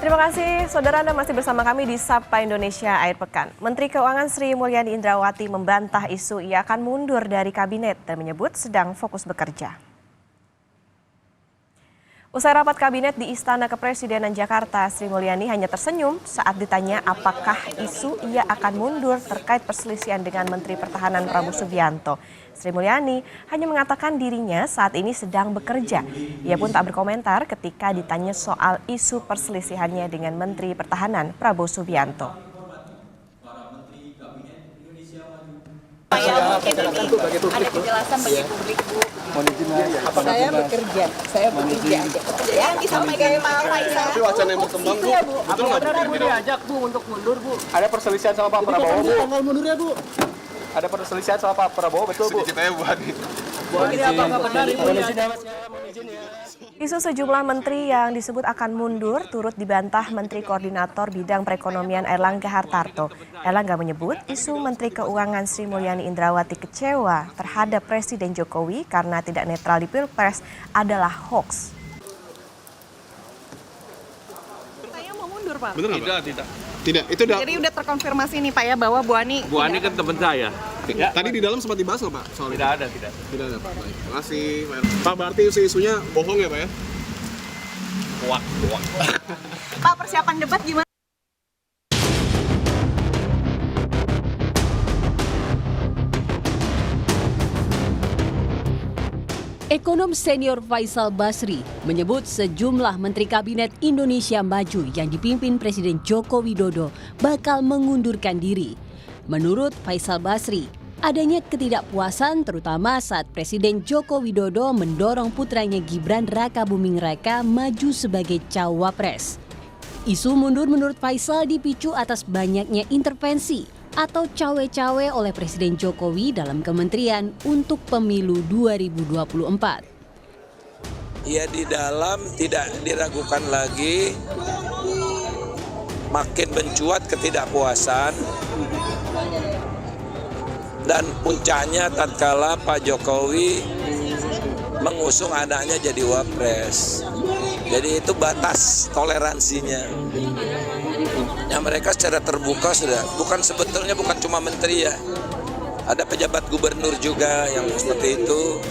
Terima kasih, saudara Anda masih bersama kami di Sapa Indonesia Akhir Pekan. Menteri Keuangan Sri Mulyani Indrawati membantah isu ia akan mundur dari kabinet dan menyebut sedang fokus bekerja. Usai rapat kabinet di Istana Kepresidenan Jakarta, Sri Mulyani hanya tersenyum saat ditanya apakah isu ia akan mundur terkait perselisihan dengan Menteri Pertahanan Prabowo Subianto. Sri Mulyani hanya mengatakan dirinya saat ini sedang bekerja. Ia pun tak berkomentar ketika ditanya soal isu perselisihannya dengan Menteri Pertahanan Prabowo Subianto. Ada kejelasan bagi publik, Bu. Saya bekerja aja. Yang disampaikan Pak Faisal. Tapi wacana yang berkembang, Bu. Betul nggak, Bu? Diajak, Bu, untuk mundur, Bu. Ada perselisihan sama Pak Prabowo, Bu. Tanggal mundurnya, Bu. Ada perselisihan sama Pak Prabowo, betul, Bu? Sedikit aja, Bu Hadi. Ini apakah benar Ibu ya? Isu sejumlah menteri yang disebut akan mundur turut dibantah Menteri Koordinator Bidang Perekonomian Airlangga Hartarto. Airlangga menyebut isu Menteri Keuangan Sri Mulyani Indrawati kecewa terhadap Presiden Jokowi karena tidak netral di Pilpres adalah hoax. Saya mau mundur, Pak. Benar nggak, Pak? Tidak. Itu udah. Jadi udah terkonfirmasi nih, Pak, ya, bahwa Bu Ani kan teman saya. Ya. Tadi di dalam sempat dibahas nggak, Pak? Soal Tidak ada. Tidak ada, Pak. Baik. Terima kasih, Pak. Berarti isu-isunya bohong ya, Pak ya? Hoax. Pak, persiapan debat gimana? Ekonom senior Faisal Basri menyebut sejumlah Menteri Kabinet Indonesia Maju yang dipimpin Presiden Joko Widodo bakal mengundurkan diri. Menurut Faisal Basri, adanya ketidakpuasan terutama saat Presiden Joko Widodo mendorong putranya Gibran Rakabuming Raka maju sebagai cawapres. Isu mundur menurut Faisal dipicu atas banyaknya intervensi atau cawe-cawe oleh Presiden Jokowi dalam kementerian untuk pemilu 2024. Ya, di dalam tidak diragukan lagi makin mencuat ketidakpuasan dan puncaknya tatkala Pak Jokowi mengusung anaknya jadi wapres. Jadi itu batas toleransinya. Ya, mereka secara terbuka sudah, sebetulnya bukan cuma menteri ya, ada pejabat gubernur juga yang seperti itu,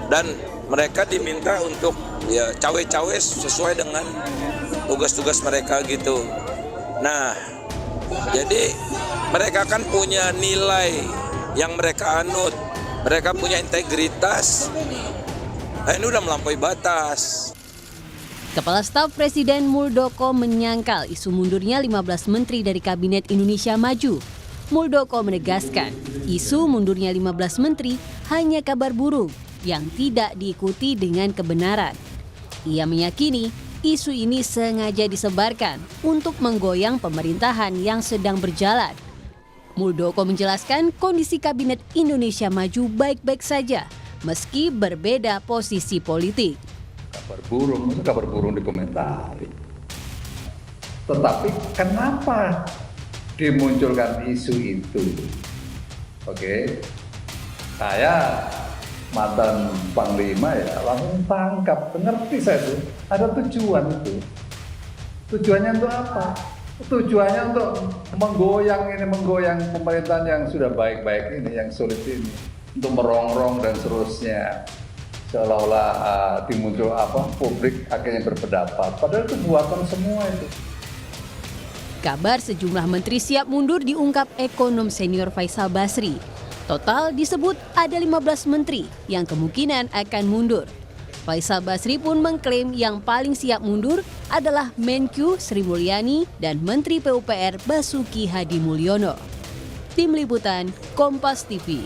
dan mereka diminta untuk ya cawe-cawe sesuai dengan tugas-tugas mereka gitu. Nah, jadi mereka kan punya nilai yang mereka anut, mereka punya integritas, nah ini udah melampaui batas. Kepala Staf Presiden Muldoko menyangkal isu mundurnya 15 menteri dari Kabinet Indonesia Maju. Muldoko menegaskan, isu mundurnya 15 menteri hanya kabar burung yang tidak diikuti dengan kebenaran. Ia meyakini isu ini sengaja disebarkan untuk menggoyang pemerintahan yang sedang berjalan. Muldoko menjelaskan kondisi Kabinet Indonesia Maju baik-baik saja, meski berbeda posisi politik. Kabar burung dikomentari. Tetapi kenapa dimunculkan isu itu? Oke, saya mantan Panglima ya langsung tangkap, ngerti saya tuh. Ada tujuan itu. Tujuannya untuk apa? Tujuannya untuk menggoyang pemerintahan yang sudah baik-baik ini, yang solid ini, untuk merongrong dan seterusnya. Seolah-olah dimuncul publik akhirnya berpendapat. Padahal itu buatan semua itu. Kabar sejumlah menteri siap mundur diungkap ekonom senior Faisal Basri. Total disebut ada 15 menteri yang kemungkinan akan mundur. Faisal Basri pun mengklaim yang paling siap mundur adalah Menkyu Sri Mulyani dan Menteri PUPR Basuki Hadi Mulyono. Tim Liputan Kompas TV.